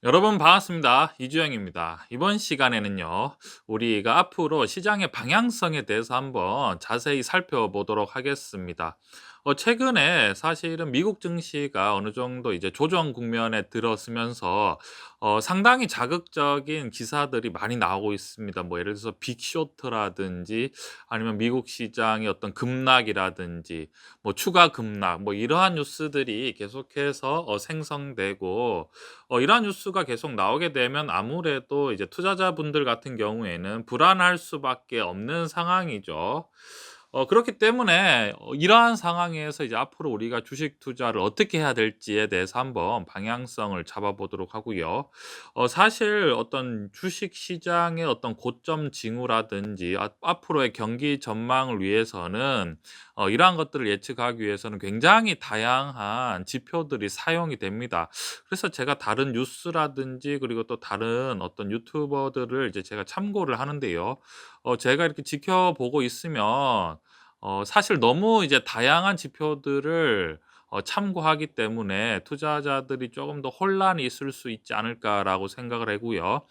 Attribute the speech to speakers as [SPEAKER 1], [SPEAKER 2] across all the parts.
[SPEAKER 1] 여러분 반갑습니다. 이주영입니다. 이번 시간에는요, 우리가 앞으로 시장의 방향성에 대해서 한번 자세히 살펴보도록 하겠습니다. 최근에 사실은 미국 증시가 어느 정도 이제 조정 국면에 들어서면서 상당히 자극적인 기사들이 많이 나오고 있습니다. 뭐 예를 들어서 빅쇼트라든지 아니면 미국 시장의 어떤 급락이라든지 뭐 추가 급락 뭐 이러한 뉴스들이 계속해서 생성되고 이러한 뉴스가 계속 나오게 되면 아무래도 이제 투자자분들 같은 경우에는 불안할 수밖에 없는 상황이죠. 그렇기 때문에 이러한 상황에서 이제 앞으로 우리가 주식 투자를 어떻게 해야 될지에 대해서 한번 방향성을 잡아 보도록 하고요. 사실 어떤 주식 시장의 어떤 고점 징후라든지 앞으로의 경기 전망을 위해서는 이러한 것들을 예측하기 위해서는 굉장히 다양한 지표들이 사용이 됩니다. 그래서 제가 다른 뉴스라든지 그리고 또 다른 어떤 유튜버들을 이제 제가 참고를 하는데요. 제가 이렇게 지켜보고 있으면 사실 너무 이제 다양한 지표들을 참고하기 때문에 '투자자들이 조금 더 혼란이 있을 수 있지 않을까.'라고 생각을 하고요.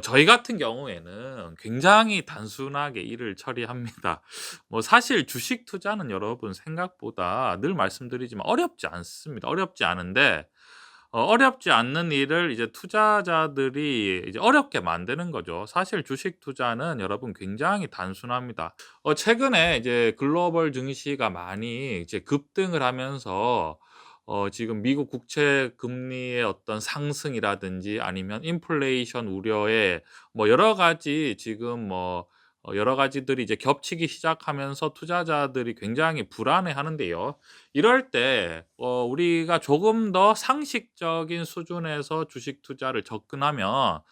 [SPEAKER 1] 저희 같은 경우에는 굉장히 단순하게 일을 처리합니다. 뭐 사실 주식 투자는 여러분 생각보다 늘 말씀드리지만 어렵지 않습니다. 어렵지 않은데 어렵지 않는 일을 이제 투자자들이 이제 어렵게 만드는 거죠. 사실 주식 투자는 여러분 굉장히 단순합니다. 최근에 이제 글로벌 증시가 많이 이제 급등을 하면서 지금 미국 국채 금리의 어떤 상승이라든지 아니면 인플레이션 우려에 뭐 여러 가지 지금 뭐 여러 가지들이 이제 겹치기 시작하면서 투자자들이 굉장히 불안해하는데요. 이럴 때 우리가 조금 더 상식적인 수준에서 주식 투자를 접근하면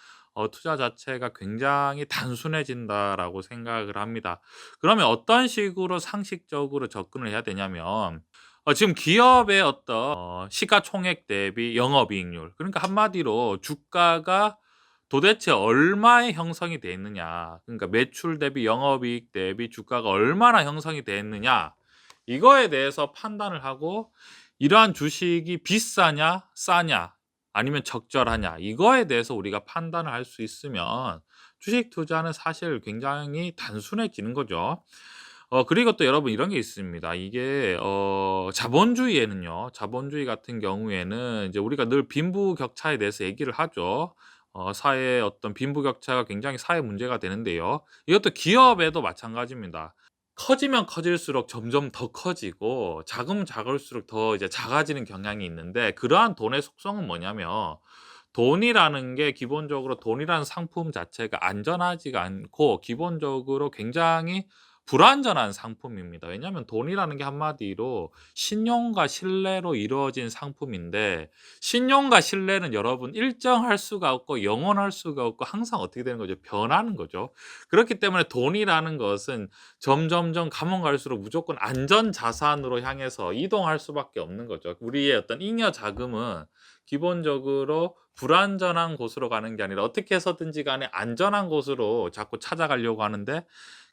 [SPEAKER 1] 투자 자체가 굉장히 단순해진다라고 생각을 합니다. 그러면 어떤 식으로 상식적으로 접근을 해야 되냐면 지금 기업의 어떤 시가총액 대비 영업이익률, 그러니까 한마디로 주가가 도대체 얼마에 형성이 돼 있느냐, 그러니까 매출 대비 영업이익 대비 주가가 얼마나 형성이 돼 있느냐, 이거에 대해서 판단을 하고 이러한 주식이 비싸냐 싸냐 아니면 적절하냐, 이거에 대해서 우리가 판단을 할 수 있으면 주식 투자는 사실 굉장히 단순해지는 거죠. 그리고 또 여러분 이런 게 있습니다. 이게 자본주의에는요. 자본주의 같은 경우에는 이제 우리가 늘 빈부격차에 대해서 얘기를 하죠. 사회의 어떤 빈부격차가 굉장히 사회 문제가 되는데요. 이것도 기업에도 마찬가지입니다. 커지면 커질수록 점점 더 커지고 작으면 작을수록 더 이제 작아지는 경향이 있는데, 그러한 돈의 속성은 뭐냐면 돈이라는 게 기본적으로 돈이라는 상품 자체가 안전하지가 않고 기본적으로 굉장히 불안전한 상품입니다. 왜냐하면 돈이라는 게 한마디로 신용과 신뢰로 이루어진 상품인데, 신용과 신뢰는 여러분 일정할 수가 없고 영원할 수가 없고 항상 어떻게 되는 거죠? 변하는 거죠. 그렇기 때문에 돈이라는 것은 점점점 가면 갈수록 무조건 안전 자산으로 향해서 이동할 수밖에 없는 거죠. 우리의 어떤 잉여 자금은 기본적으로 불안전한 곳으로 가는 게 아니라 어떻게 해서든지 간에 안전한 곳으로 자꾸 찾아가려고 하는데,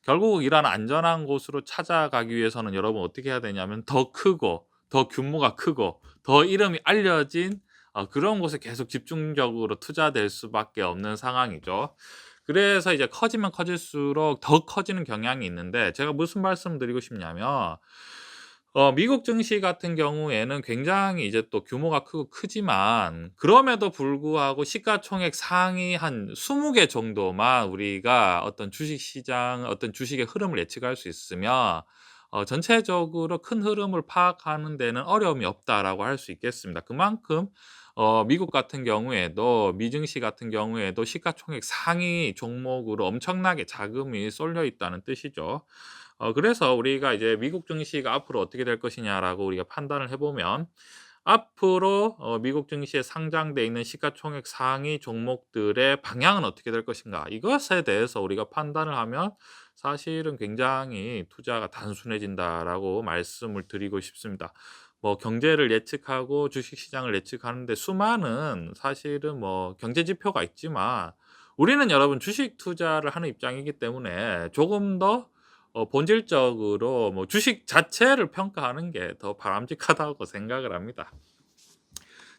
[SPEAKER 1] 결국 이러한 안전한 곳으로 찾아가기 위해서는 여러분 어떻게 해야 되냐면 더 크고 더 규모가 크고 더 이름이 알려진 그런 곳에 계속 집중적으로 투자될 수밖에 없는 상황이죠. 그래서 이제 커지면 커질수록 더 커지는 경향이 있는데, 제가 무슨 말씀드리고 싶냐면 미국 증시 같은 경우에는 굉장히 이제 또 규모가 크고 크지만 그럼에도 불구하고 시가총액 상위 한 20개 정도만 우리가 어떤 주식 시장 어떤 주식의 흐름을 예측할 수 있으면 전체적으로 큰 흐름을 파악하는 데는 어려움이 없다라고 할 수 있겠습니다. 그만큼 미국 같은 경우에도 미증시 같은 경우에도 시가총액 상위 종목으로 엄청나게 자금이 쏠려 있다는 뜻이죠. 그래서 우리가 이제 미국 증시가 앞으로 어떻게 될 것이냐라고 우리가 판단을 해 보면 앞으로 미국 증시에 상장돼 있는 시가총액 상위 종목들의 방향은 어떻게 될 것인가, 이것에 대해서 우리가 판단을 하면 사실은 굉장히 투자가 단순해진다라고 말씀을 드리고 싶습니다. 뭐 경제를 예측하고 주식 시장을 예측하는데 수많은 사실은 뭐 경제 지표가 있지만 우리는 여러분 주식 투자를 하는 입장이기 때문에 조금 더 본질적으로 뭐 주식 자체를 평가하는 게 더 바람직하다고 생각을 합니다.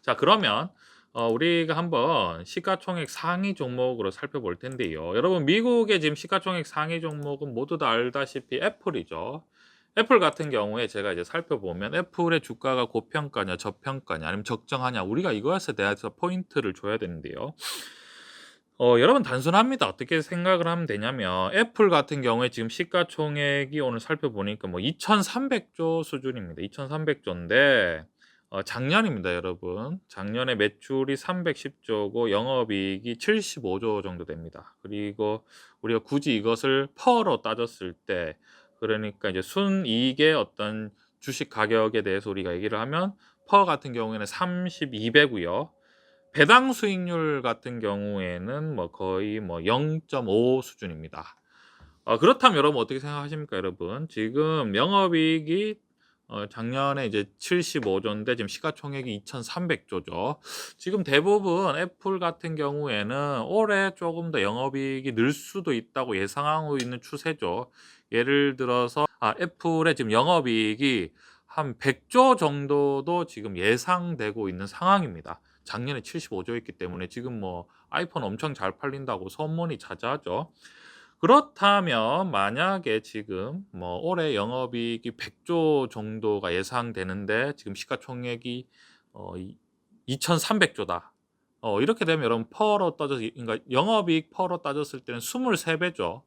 [SPEAKER 1] 자, 그러면 우리가 한번 시가총액 상위 종목으로 살펴볼 텐데요. 여러분 미국의 지금 시가총액 상위 종목은 모두 다 알다시피 애플이죠. 애플 같은 경우에 제가 이제 살펴보면 애플의 주가가 고평가냐 저평가냐 아니면 적정하냐 우리가 이것에 대해서 포인트를 줘야 되는데요. 여러분 단순합니다. 어떻게 생각을 하면 되냐면 애플 같은 경우에 지금 시가총액이 오늘 살펴보니까 뭐 2,300조 수준입니다. 2,300조인데 작년입니다, 여러분. 작년에 매출이 310조고 영업이익이 75조 정도 됩니다. 그리고 우리가 굳이 이것을 퍼로 따졌을 때 그러니까 이제 순이익의 어떤 주식 가격에 대해서 우리가 얘기를 하면 퍼 같은 경우에는 32배고요. 배당 수익률 같은 경우에는 뭐 거의 뭐 0.5 수준입니다. 그렇다면 여러분 어떻게 생각하십니까, 여러분? 지금 영업이익이 작년에 이제 75조인데 지금 시가총액이 2,300조죠. 지금 대부분 애플 같은 경우에는 올해 조금 더 영업이익이 늘 수도 있다고 예상하고 있는 추세죠. 예를 들어서 애플의 지금 영업이익이 한 100조 정도도 지금 예상되고 있는 상황입니다. 작년에 75조였기 때문에 지금 뭐 아이폰 엄청 잘 팔린다고 소문이 자자하죠. 그렇다면 만약에 지금 뭐 올해 영업이익이 100조 정도가 예상되는데 지금 시가총액이 이 2,300조다. 이렇게 되면 여러분 퍼로 따져서 그러니까 영업이익 퍼로 따졌을 때는 23배죠.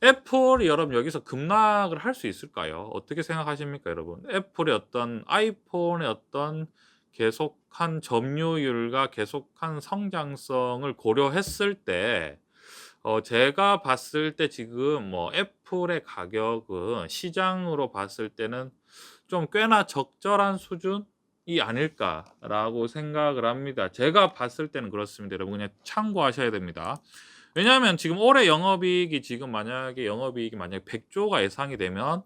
[SPEAKER 1] 애플이 여러분 여기서 급락을 할 수 있을까요? 어떻게 생각하십니까, 여러분? 애플의 어떤 아이폰의 어떤 계속한 점유율과 계속한 성장성을 고려했을 때 제가 봤을 때 지금 뭐 애플의 가격은 시장으로 봤을 때는 좀 꽤나 적절한 수준이 아닐까라고 생각을 합니다. 제가 봤을 때는 그렇습니다. 여러분 그냥 참고하셔야 됩니다. 왜냐하면 지금 올해 영업이익이 지금 만약에 100조가 예상이 되면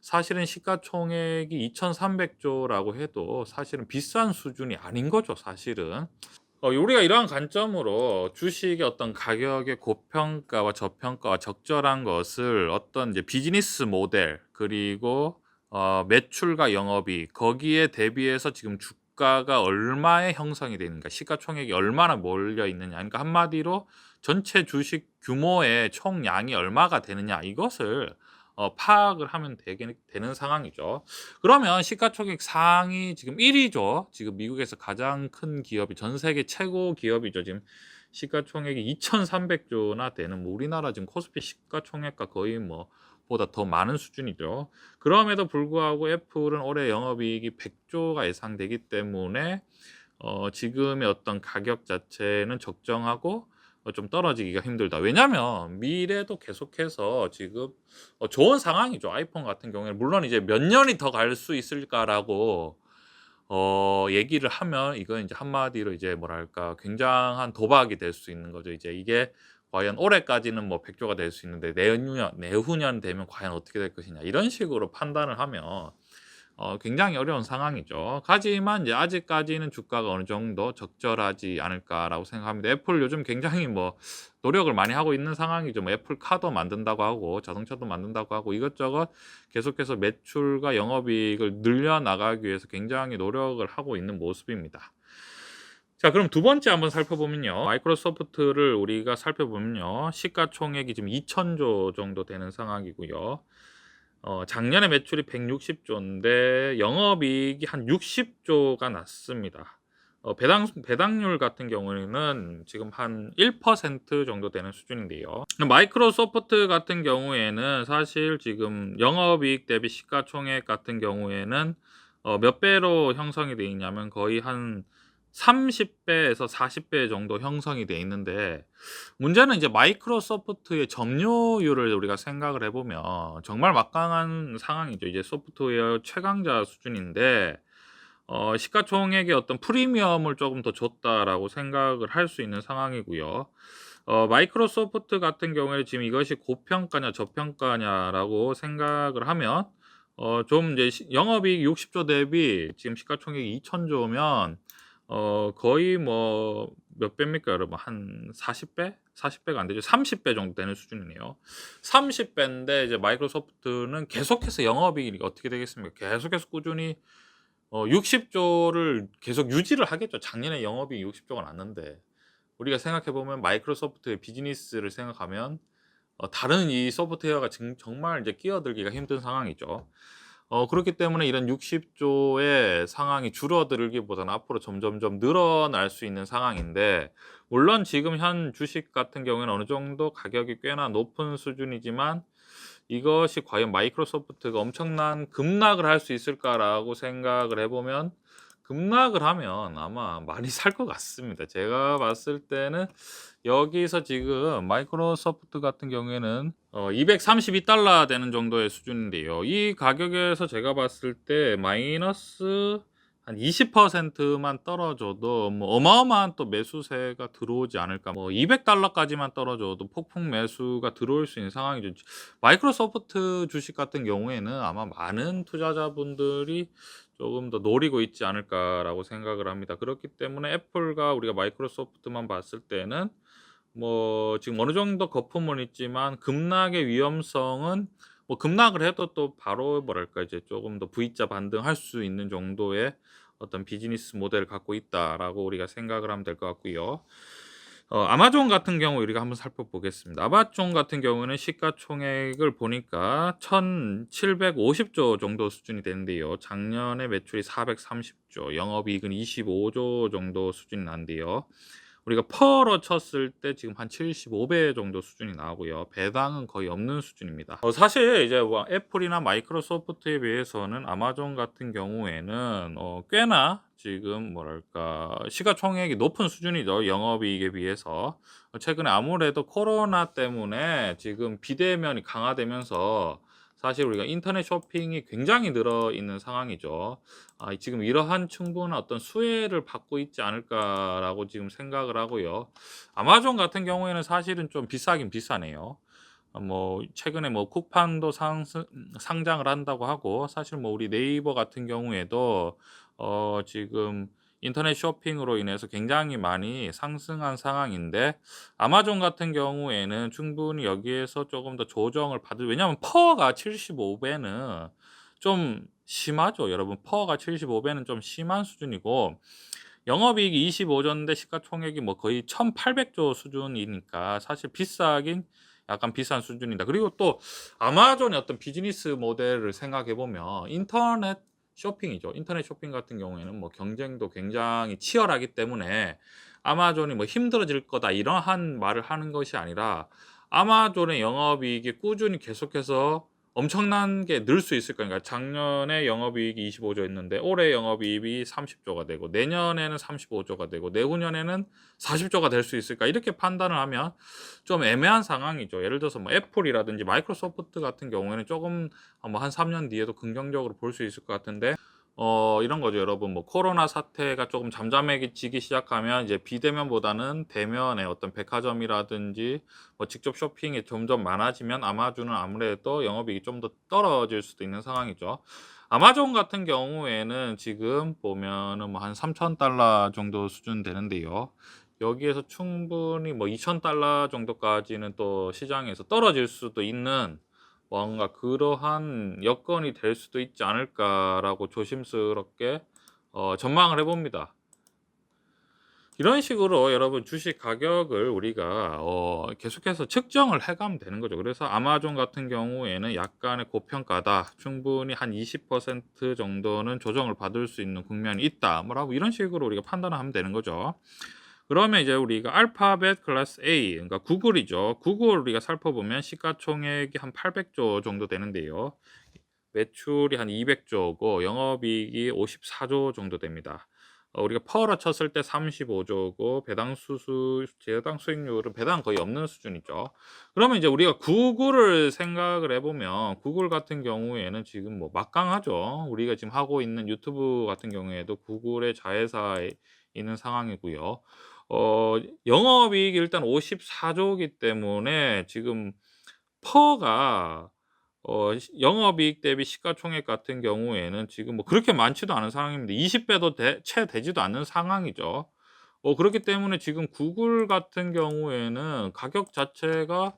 [SPEAKER 1] 사실은 시가총액이 2,300조라고 해도 사실은 비싼 수준이 아닌 거죠, 사실은. 우리가 이러한 관점으로 주식의 어떤 가격의 고평가와 저평가와 적절한 것을 어떤 이제 비즈니스 모델 그리고 매출과 영업이익 거기에 대비해서 지금 주가가 얼마에 형성이 되는가 시가총액이 얼마나 몰려 있느냐 그러니까 한마디로 전체 주식 규모의 총량이 얼마가 되느냐 이것을 파악을 하면 되는 상황이죠. 그러면 시가총액 상위 지금 1위죠. 지금 미국에서 가장 큰 기업이 전 세계 최고 기업이죠. 지금 시가총액이 2,300조나 되는 뭐 우리나라 지금 코스피 시가총액과 거의 뭐 보다 더 많은 수준이죠. 그럼에도 불구하고 애플은 올해 영업이익이 100조가 예상되기 때문에 지금의 어떤 가격 자체는 적정하고 좀 떨어지기가 힘들다. 왜냐하면 미래도 계속해서 지금 좋은 상황이죠. 아이폰 같은 경우에는 물론 이제 몇 년이 더 갈 수 있을까라고 얘기를 하면 이건 이제 한마디로 이제 뭐랄까 굉장한 도박이 될 수 있는 거죠. 이제 이게 과연 올해까지는 뭐 100조가 될 수 있는데 내후년 되면 과연 어떻게 될 것이냐 이런 식으로 판단을 하면 굉장히 어려운 상황이죠. 하지만 이제 아직까지는 주가가 어느 정도 적절하지 않을까라고 생각합니다. 애플 요즘 굉장히 뭐 노력을 많이 하고 있는 상황이죠. 뭐 애플 카도 만든다고 하고 자동차도 만든다고 하고 이것저것 계속해서 매출과 영업이익을 늘려나가기 위해서 굉장히 노력을 하고 있는 모습입니다. 자, 그럼 두 번째 한번 살펴보면요. 마이크로소프트를 우리가 살펴보면요. 시가총액이 지금 2,000조 정도 되는 상황이고요. 작년에 매출이 160조인데 영업이익이 한 60조가 났습니다. 배당률 같은 경우에는 지금 한 1% 정도 되는 수준인데요. 마이크로소프트 같은 경우에는 사실 지금 영업이익 대비 시가총액 같은 경우에는 몇 배로 형성이 되어 있냐면 거의 한 30배에서 40배 정도 형성이 돼 있는데 문제는 이제 마이크로소프트의 점유율을 우리가 생각을 해보면 정말 막강한 상황이죠. 이제 소프트웨어 최강자 수준인데 시가총액의 어떤 프리미엄을 조금 더 줬다라고 생각을 할 수 있는 상황이고요. 마이크로소프트 같은 경우에 지금 이것이 고평가냐 저평가냐라고 생각을 하면 좀 이제 영업이익 60조 대비 지금 시가총액이 2,000조면 거의 뭐 몇 배입니까, 여러분? 한 40배? 40배가 안 되죠. 30배 정도 되는 수준이네요. 30배인데 이제 마이크로소프트는 계속해서 영업이익이 어떻게 되겠습니까? 계속해서 꾸준히 60조를 계속 유지를 하겠죠. 작년에 영업이익 60조가 났는데. 우리가 생각해 보면 마이크로소프트의 비즈니스를 생각하면 다른 이 소프트웨어가 정말 이제 끼어들기가 힘든 상황이죠. 그렇기 때문에 이런 60조의 상황이 줄어들기보다는 앞으로 점점점 늘어날 수 있는 상황인데, 물론 지금 현 주식 같은 경우에는 어느 정도 가격이 꽤나 높은 수준이지만 이것이 과연 마이크로소프트가 엄청난 급락을 할 수 있을까라고 생각을 해 보면, 급락을 하면 아마 많이 살 것 같습니다. 제가 봤을 때는 여기서 지금 마이크로소프트 같은 경우에는 232달러 되는 정도의 수준인데요. 이 가격에서 제가 봤을 때 마이너스 한 20%만 떨어져도 뭐 어마어마한 또 매수세가 들어오지 않을까. 뭐 200달러까지만 떨어져도 폭풍 매수가 들어올 수 있는 상황이죠. 마이크로소프트 주식 같은 경우에는 아마 많은 투자자분들이 조금 더 노리고 있지 않을까라고 생각을 합니다. 그렇기 때문에 애플과 우리가 마이크로소프트만 봤을 때는 뭐 지금 어느 정도 거품은 있지만 급락의 위험성은, 뭐 급락을 해도 또 바로 뭐랄까 이제 조금 더 V자 반등할 수 있는 정도의 어떤 비즈니스 모델을 갖고 있다라고 우리가 생각을 하면 될 것 같고요. 아마존 같은 경우 우리가 한번 살펴보겠습니다. 아마존 같은 경우는 시가총액을 보니까 1,750조 정도 수준이 되는데요. 작년에 매출이 430조, 영업이익은 25조 정도 수준이 난데요. 우리가 퍼로 쳤을 때 지금 한 75배 정도 수준이 나오고요. 배당은 거의 없는 수준입니다. 사실 이제 뭐 애플이나 마이크로소프트에 비해서는 아마존 같은 경우에는 꽤나 지금 뭐랄까 시가총액이 높은 수준이죠. 영업이익에 비해서. 최근에 아무래도 코로나 때문에 지금 비대면이 강화되면서 사실 우리가 인터넷 쇼핑이 굉장히 늘어 있는 상황이죠. 지금 이러한 충분한 어떤 수혜를 받고 있지 않을까라고 지금 생각을 하고요. 아마존 같은 경우에는 사실은 좀 비싸긴 비싸네요. 뭐 최근에 뭐 쿠팡도 상장을 한다고 하고, 사실 뭐 우리 네이버 같은 경우에도 지금 인터넷 쇼핑으로 인해서 굉장히 많이 상승한 상황인데, 아마존 같은 경우에는 충분히 여기에서 조금 더 조정을 받을, 왜냐하면 퍼가 75배는 좀 심하죠, 여러분. 퍼가 75배는 좀 심한 수준이고, 영업이익이 25조인데 시가총액이 뭐 거의 1,800조 수준이니까 사실 비싸긴 약간 비싼 수준이다. 그리고 또 아마존의 어떤 비즈니스 모델을 생각해 보면 인터넷 쇼핑이죠. 인터넷 쇼핑 같은 경우에는 뭐 경쟁도 굉장히 치열하기 때문에 아마존이 뭐 힘들어질 거다 이러한 말을 하는 것이 아니라, 아마존의 영업이익이 꾸준히 계속해서 엄청난 게 늘 수 있을 거니까. 작년에 영업이익이 25조였는데 올해 영업이익이 30조가 되고, 내년에는 35조가 되고, 내후년에는 40조가 될 수 있을까, 이렇게 판단을 하면 좀 애매한 상황이죠. 예를 들어서 뭐 애플이라든지 마이크로소프트 같은 경우에는 조금 뭐 한 3년 뒤에도 긍정적으로 볼 수 있을 것 같은데, 이런 거죠, 여러분. 뭐 코로나 사태가 조금 잠잠해지기 시작하면 이제 비대면보다는 대면의 어떤 백화점이라든지 뭐 직접 쇼핑이 점점 많아지면 아마존은 아무래도 영업이익이 좀 더 떨어질 수도 있는 상황이죠. 아마존 같은 경우에는 지금 보면은 뭐 한 3,000달러 정도 수준 되는데요. 여기에서 충분히 뭐 2,000달러 정도까지는 또 시장에서 떨어질 수도 있는 뭔가 그러한 여건이 될 수도 있지 않을까라고 조심스럽게 전망을 해봅니다. 이런 식으로 여러분 주식 가격을 우리가 계속해서 측정을 해가면 되는 거죠. 그래서 아마존 같은 경우에는 약간의 고평가다, 충분히 한 20% 정도는 조정을 받을 수 있는 국면이 있다, 뭐라고 이런 식으로 우리가 판단을 하면 되는 거죠. 그러면 이제 우리가 알파벳 클래스 A, 그러니까 구글이죠. 구글 우리가 살펴보면 시가총액이 한 800조 정도 되는데요. 매출이 한 200조고 영업이익이 54조 정도 됩니다. 우리가 퍼로 쳤을 때 35조고 배당 수익률은 배당 거의 없는 수준이죠. 그러면 이제 우리가 구글을 생각을 해보면, 구글 같은 경우에는 지금 뭐 막강하죠. 우리가 지금 하고 있는 유튜브 같은 경우에도 구글의 자회사에 있는 상황이고요. 영업이익이 일단 54조이기 때문에 지금 퍼가 영업이익 대비 시가총액 같은 경우에는 지금 뭐 그렇게 많지도 않은 상황입니다. 20배도 채 되지도 않는 상황이죠. 그렇기 때문에 지금 구글 같은 경우에는 가격 자체가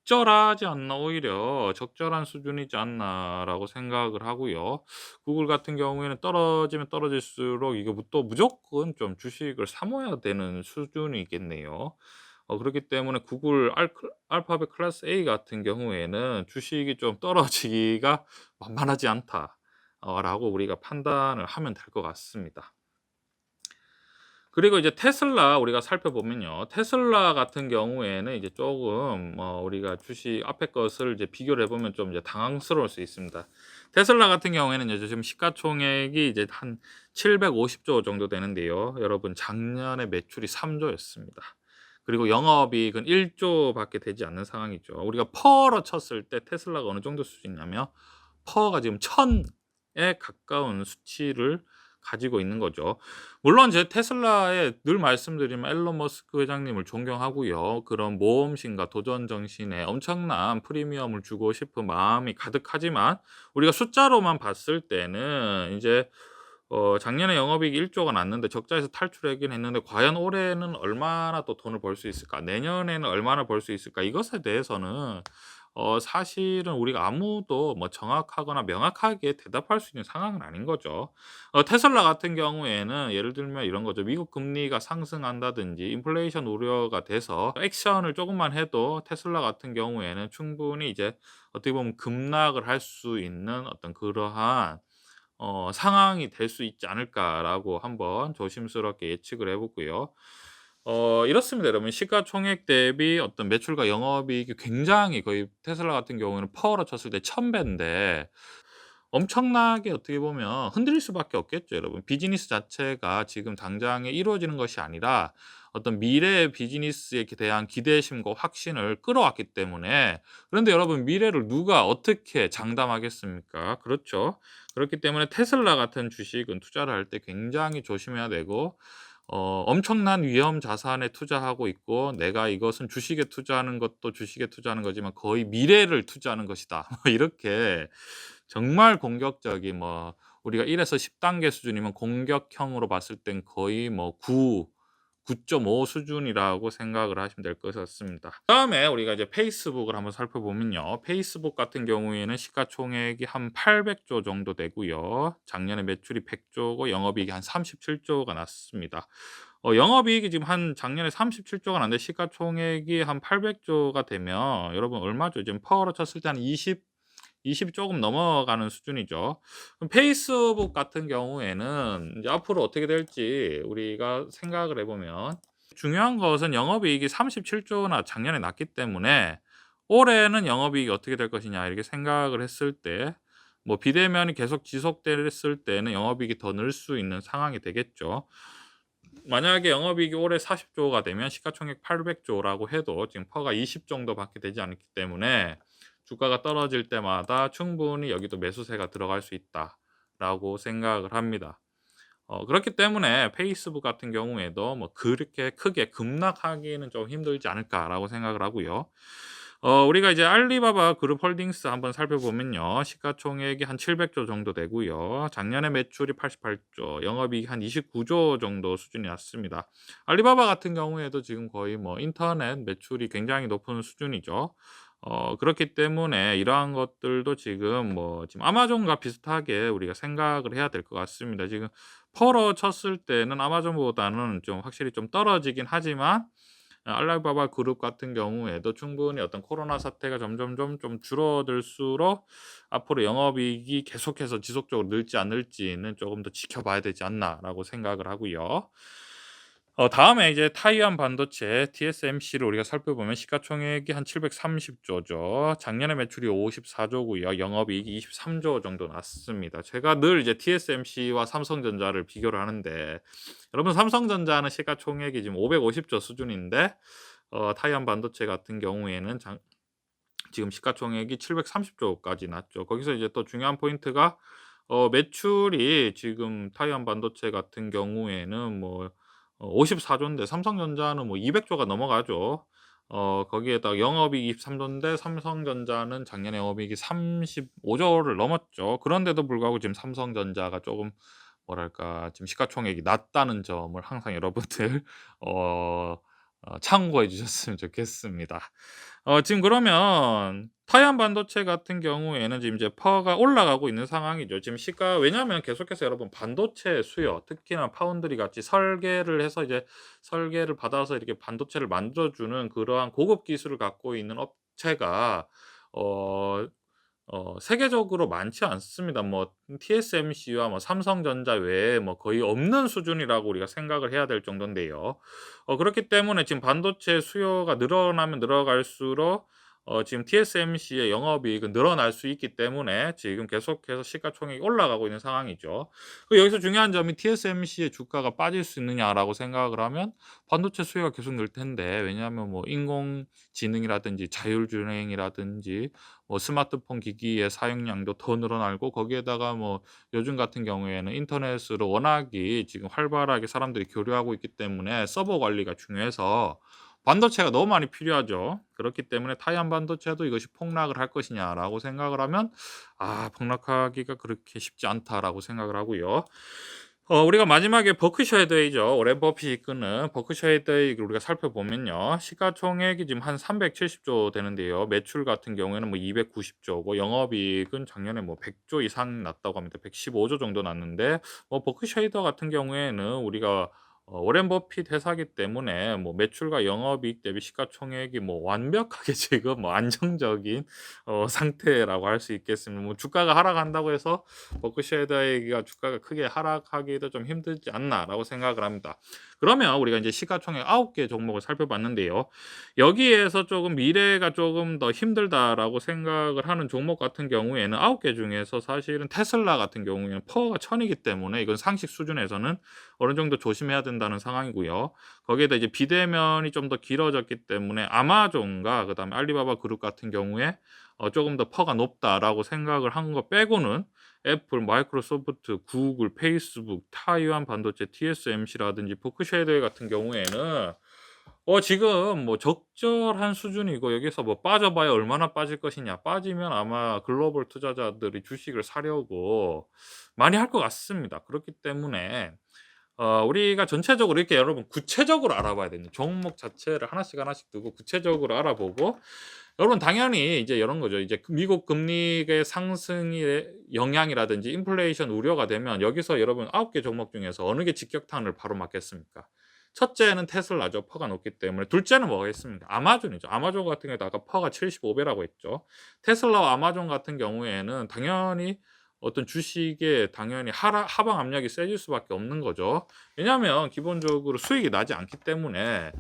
[SPEAKER 1] 적절하지 않나, 오히려 적절한 수준이지 않나라고 생각을 하고요. 구글 같은 경우에는 떨어지면 떨어질수록 이거 또 무조건 좀 주식을 사 모아야 되는 수준이겠네요. 그렇기 때문에 구글 알파벳 클래스 A 같은 경우에는 주식이 좀 떨어지기가 만만하지 않다 라고 우리가 판단을 하면 될 것 같습니다. 그리고 이제 테슬라 우리가 살펴보면요. 테슬라 같은 경우에는 이제 조금 우리가 주식 앞에 것을 이제 비교를 해 보면 좀 이제 당황스러울 수 있습니다. 테슬라 같은 경우에는 이제 지금 시가총액이 이제 한 750조 정도 되는데요. 여러분, 작년에 매출이 3조 였습니다. 그리고 영업이익은 1조 밖에 되지 않는 상황이죠. 우리가 퍼로 쳤을 때 테슬라가 어느 정도 수준이냐면 퍼가 지금 1000에 가까운 수치를 가지고 있는 거죠. 물론 제 테슬라에 늘 말씀드리면 앨런 머스크 회장님을 존경하고요. 그런 모험심과 도전 정신에 엄청난 프리미엄을 주고 싶은 마음이 가득하지만, 우리가 숫자로만 봤을 때는 이제 작년에 영업이익이 1조가 났는데 적자에서 탈출하긴 했는데, 과연 올해는 얼마나 또 돈을 벌 수 있을까? 내년에는 얼마나 벌 수 있을까? 이것에 대해서는 사실은 우리가 아무도 뭐 정확하거나 명확하게 대답할 수 있는 상황은 아닌 거죠. 테슬라 같은 경우에는 예를 들면 이런 거죠. 미국 금리가 상승한다든지 인플레이션 우려가 돼서 액션을 조금만 해도 테슬라 같은 경우에는 충분히 이제 어떻게 보면 급락을 할 수 있는 어떤 그러한 상황이 될 수 있지 않을까라고 한번 조심스럽게 예측을 해 보고요. 이렇습니다, 여러분. 시가총액 대비 어떤 매출과 영업이익이 굉장히, 거의 테슬라 같은 경우에는 퍼로 쳤을 때 1000배인데 엄청나게 어떻게 보면 흔들릴 수밖에 없겠죠, 여러분. 비즈니스 자체가 지금 당장에 이루어지는 것이 아니라 어떤 미래의 비즈니스에 대한 기대심과 확신을 끌어왔기 때문에. 그런데 여러분, 미래를 누가 어떻게 장담하겠습니까? 그렇죠. 그렇기 때문에 테슬라 같은 주식은 투자를 할 때 굉장히 조심해야 되고, 엄청난 위험 자산에 투자하고 있고, 내가 이것은 주식에 투자하는 것도 주식에 투자하는 거지만 거의 미래를 투자하는 것이다. 뭐 이렇게 정말 공격적인, 우리가 1에서 10단계 수준이면 공격형으로 봤을 땐 거의 9.5 수준이라고 생각을 하시면 될 것 같습니다. 그다음에 우리가 이제 페이스북을 한번 살펴보면요. 페이스북 같은 경우에는 시가총액이 한 800조 정도 되고요. 작년에 매출이 100조고 영업이익이 한 37조가 났습니다. 영업이익이 지금 한 작년에 37조가 났는데 시가총액이 한 800조가 되면 여러분 얼마죠? 지금 퍼로 쳤을 때 한 20이 조금 넘어가는 수준이죠. 그럼 페이스북 같은 경우에는 이제 앞으로 어떻게 될지 우리가 생각을 해 보면, 중요한 것은 영업이익이 37조나 작년에 났기 때문에 올해는 영업이익이 어떻게 될 것이냐 이렇게 생각을 했을 때, 비대면이 계속 지속됐을 때는 영업이익이 더 늘 수 있는 상황이 되겠죠. 만약에 영업이익이 올해 40조가 되면 시가총액 800조라고 해도 지금 퍼가 20 정도밖에 되지 않기 때문에 주가가 떨어질 때마다 충분히 여기도 매수세가 들어갈 수 있다라고 생각을 합니다. 그렇기 때문에 페이스북 같은 경우에도 그렇게 크게 급락하기는 좀 힘들지 않을까라고 생각을 하고요. 우리가 이제 알리바바 그룹 홀딩스 한번 살펴보면요. 시가총액이 한 700조 정도 되고요. 작년에 매출이 88조, 영업이익이 한 29조 정도 수준이 났습니다. 알리바바 같은 경우에도 지금 거의 인터넷 매출이 굉장히 높은 수준이죠. 그렇기 때문에 이러한 것들도 지금 아마존과 비슷하게 우리가 생각을 해야 될 것 같습니다. 지금 퍼러 쳤을 때는 아마존보다는 좀 확실히 좀 떨어지긴 하지만, 알리바바 그룹 같은 경우에도 충분히 어떤 코로나 사태가 점점점 좀 줄어들수록 앞으로 영업이익이 계속해서 지속적으로 늘지 않을지는 조금 더 지켜봐야 되지 않나라고 생각을 하고요. 다음에 이제 타이완 반도체 TSMC를 우리가 살펴보면 시가총액이 한 730조죠. 작년에 매출이 54조고요. 영업이익이 23조 정도 났습니다. 제가 늘 이제 TSMC와 삼성전자를 비교를 하는데, 여러분, 삼성전자는 시가총액이 지금 550조 수준인데 타이완 반도체 같은 경우에는 지금 시가총액이 730조까지 났죠. 거기서 이제 또 중요한 포인트가 매출이 지금 타이완 반도체 같은 경우에는 54조인데 삼성전자는 200조가 넘어가죠. 거기에다가 영업이익이 23조인데 삼성전자는 작년에 영업이익이 35조를 넘었죠. 그런데도 불구하고 지금 삼성전자가 조금 뭐랄까 지금 시가총액이 낮다는 점을 항상 여러분들 어 참고해 주셨으면 좋겠습니다. 지금 그러면 타이완 반도체 같은 경우에는 지금 이제 퍼가 올라가고 있는 상황이죠. 지금 왜냐하면 계속해서 여러분 반도체 수요, 특히나 파운드리 같이 설계를 해서 이제 설계를 받아서 이렇게 반도체를 만들어 주는 그러한 고급 기술을 갖고 있는 업체가 어 세계적으로 많지 않습니다. 뭐 TSMC와 뭐 삼성전자 외에 뭐 거의 없는 수준이라고 우리가 생각을 해야 될 정도인데요. 그렇기 때문에 지금 반도체 수요가 늘어나면 늘어갈수록 지금 TSMC의 영업이익은 늘어날 수 있기 때문에 지금 계속해서 시가총액이 올라가고 있는 상황이죠. 여기서 중요한 점이 'TSMC의 주가가 빠질 수 있느냐.'라고 생각을 하면 반도체 수요가 계속 늘 텐데, 왜냐하면 뭐 인공지능이라든지 자율주행이라든지 뭐 스마트폰 기기의 사용량도 더 늘어나고, 거기에다가 뭐 요즘 같은 경우에는 인터넷으로 워낙이 지금 활발하게 사람들이 교류하고 있기 때문에 서버 관리가 중요해서 반도체가 너무 많이 필요하죠. 그렇기 때문에 '타이완 반도체도 이것이 폭락을 할 것이냐.'라고 생각을 하면 폭락하기가 그렇게 쉽지 않다라고 생각을 하고요. 우리가 마지막에 버크셔 해더이죠. 오렌 버핏이 이끄는 버크셔 해더이 우리가 살펴보면요. 시가총액이 지금 한 370조 되는데요. 매출 같은 경우에는 뭐 290조고, 영업이익은 작년에 뭐 100조 이상 났다고 합니다. 115조 정도 났는데, 버크셔 해더 같은 경우에는 우리가 오렌 버핏 회사기 때문에 뭐 매출과 영업이익 대비 시가총액이 뭐 완벽하게 지금 뭐 안정적인 상태라고 할 수 있겠습니다. 뭐 주가가 하락한다고 해서 버크셔더가 주가가 크게 하락하기도 좀 힘들지 않나라고 생각을 합니다. 그러면 우리가 이제 시가총액 9개 종목을 살펴봤는데요. 여기에서 조금 미래가 조금 더 힘들다라고 생각을 하는 종목 같은 경우에는 9개 중에서 사실은 테슬라 같은 경우에는 퍼가 1000이기 때문에 이건 상식 수준에서는 어느 정도 조심해야 된다는 상황이고요. 거기에다 이제 비대면이 좀 더 길어졌기 때문에 아마존과 그다음에 알리바바 그룹 같은 경우에 조금 더 퍼가 높다라고 생각을 한 거 빼고는 애플, 마이크로소프트, 구글, 페이스북, 타이완 반도체, TSMC라든지 포크쉐더 같은 경우에는 지금 뭐 적절한 수준이고, 여기서 뭐 빠져봐야 얼마나 빠질 것이냐. 빠지면 아마 글로벌 투자자들이 주식을 사려고 많이 할 것 같습니다. 그렇기 때문에 우리가 전체적으로 이렇게 여러분 구체적으로 알아봐야 됩니다. 종목 자체를 하나씩 하나씩 두고 구체적으로 알아보고, 여러분 당연히 이제 이런 거죠. 이제 미국 금리의 상승의 영향이라든지 인플레이션 우려가 되면 여기서 여러분 9개 종목 중에서 어느 게 직격탄을 바로 맞겠습니까? 첫째는 테슬라죠. 퍼가 높기 때문에. 둘째는 뭐겠습니까? 아마존이죠. 아마존 같은 경우에도 아까 퍼가 75배라고 했죠. 테슬라와 아마존 같은 경우에는 당연히 어떤 주식에 당연히 하방 압력이 세질 수밖에 없는 거죠. 왜냐하면 기본적으로 수익이 나지 않기 때문에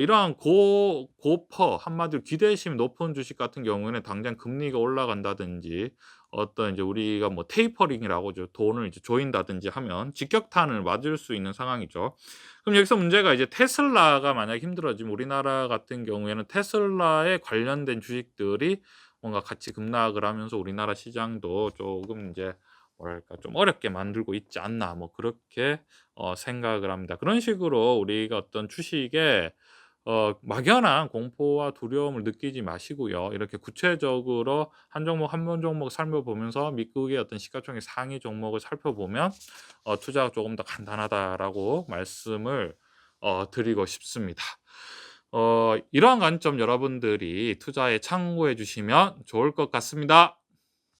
[SPEAKER 1] 이러한 고퍼, 한마디로 기대심이 높은 주식 같은 경우에는 당장 금리가 올라간다든지 어떤 이제 우리가 뭐 테이퍼링이라고 하죠. 돈을 이제 조인다든지 하면 직격탄을 맞을 수 있는 상황이죠. 그럼 여기서 문제가 이제 테슬라가 만약에 힘들어지면 우리나라 같은 경우에는 테슬라에 관련된 주식들이 뭔가 같이 급락을 하면서 우리나라 시장도 조금 이제 뭐랄까 좀 어렵게 만들고 있지 않나, 뭐 그렇게 생각을 합니다. 그런 식으로 우리가 어떤 주식에 막연한 공포와 두려움을 느끼지 마시고요. 이렇게 구체적으로 한 종목 한 종목 살펴보면서 미국의 어떤 시가총액 상위 종목을 살펴보면 투자가 조금 더 간단하다라고 말씀을 드리고 싶습니다. 이러한 관점 여러분들이 투자에 참고해 주시면 좋을 것 같습니다.